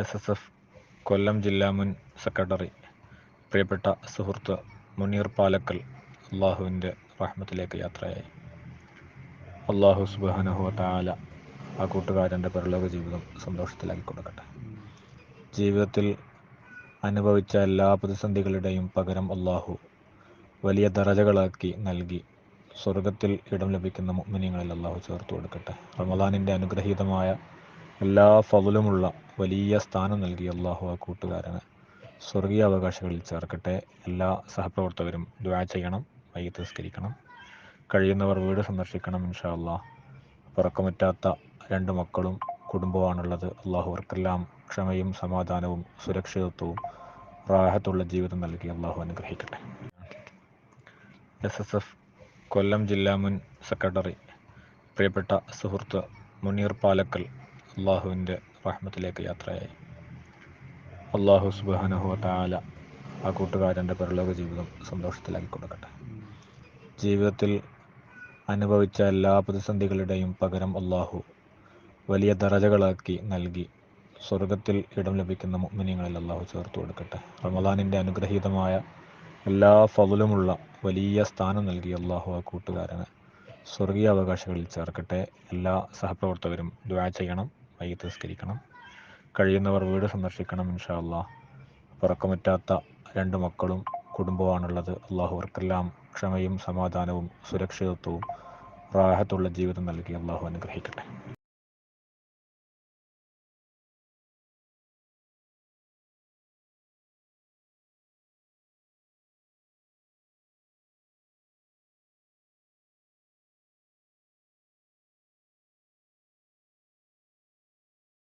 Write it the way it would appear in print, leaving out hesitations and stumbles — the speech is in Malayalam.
SSF കൊല്ലം ജില്ലാ മുൻ സെക്രട്ടറി പ്രിയപ്പെട്ട സുഹൃത്ത് മുനീർ പാലക്കൽ അള്ളാഹുവിൻ്റെ റഹ്മത്തിലേക്ക് യാത്രയായി. അള്ളാഹു സുബ്ഹാനഹു വ തആല ആ കൂട്ടുകാരൻ്റെ പരലോക ജീവിതം സന്തോഷത്തിലാക്കി കൊടുക്കട്ടെ. ജീവിതത്തിൽ അനുഭവിച്ച എല്ലാ പ്രതിസന്ധികളുടെയും പകരം അള്ളാഹു വലിയ ദറജകളാക്കി നൽകി സ്വർഗത്തിൽ ഇടം ലഭിക്കുന്ന മുഅ്മിനീങ്ങളിൽ അള്ളാഹു ചേർത്ത് കൊടുക്കട്ടെ. റമദാനിൻ്റെ അനുഗ്രഹീതമായ എല്ലാ ഫضലുമുള്ള വലിയ സ്ഥാനം നൽകി അള്ളാഹു ആ കൂട്ടുകാരന് സ്വർഗീയ അവകാശങ്ങളിൽ ചേർക്കട്ടെ. എല്ലാ സഹപ്രവർത്തകരും ദുആ ചെയ്യണം, മയ്യിത്ത് നിസ്കരിക്കണം, കഴിയുന്നവർ വീട് സന്ദർശിക്കണം. ഇൻഷാ അള്ളാഹ്. പിറക്കമറ്റാത്ത 2 മക്കളും കുടുംബമാണുള്ളത്. അള്ളാഹു അവർക്കെല്ലാം ക്ഷമയും സമാധാനവും സുരക്ഷിതത്വവും റാഹത്തുള്ള ജീവിതം നൽകി അള്ളാഹു അനുഗ്രഹിക്കട്ടെ. SSF കൊല്ലം ജില്ലാ മുൻ സെക്രട്ടറി പ്രിയപ്പെട്ട സുഹൃത്ത് മുനീർ പാലക്കൽ അള്ളാഹുവിൻ്റെ റഹ്മത്തിലേക്ക് യാത്രയായി. അള്ളാഹു സുബ്ഹാനഹു വ തആല ആ കൂട്ടുകാരൻ്റെ പരലോക ജീവിതം സന്തോഷത്തിലാക്കി കൊടുക്കട്ടെ. ജീവിതത്തിൽ അനുഭവിച്ച എല്ലാ പ്രതിസന്ധികളുടെയും പകരം അള്ളാഹു വലിയ ദറജകളാക്കി നൽകി സ്വർഗത്തിൽ ഇടം ലഭിക്കുന്ന മുഅ്മിനീങ്ങളിൽ അള്ളാഹു ചേർത്ത് കൊടുക്കട്ടെ. റമദാനിൻ്റെ അനുഗ്രഹീതമായ എല്ലാ ഫضലുമുള്ള വലിയ സ്ഥാനം നൽകി അള്ളാഹു ആ കൂട്ടുകാരന് സ്വർഗീയ അവകാശങ്ങളിൽ ചേർക്കട്ടെ. എല്ലാ സഹപ്രവർത്തകരും ദുആ ചെയ്യണം, മയ്യിത്ത് നിസ്കരിക്കണം, കഴിയുന്നവർ വീട് സന്ദർശിക്കണം. ഇൻഷാ അള്ളാഹ്. പിറക്കമറ്റാത്ത 2 മക്കളും കുടുംബമാണുള്ളത്. അള്ളാഹു അവർക്കെല്ലാം ക്ഷമയും സമാധാനവും സുരക്ഷിതത്വവും റാഹത്തുള്ള ജീവിതം നൽകി അള്ളാഹു അനുഗ്രഹിക്കട്ടെ.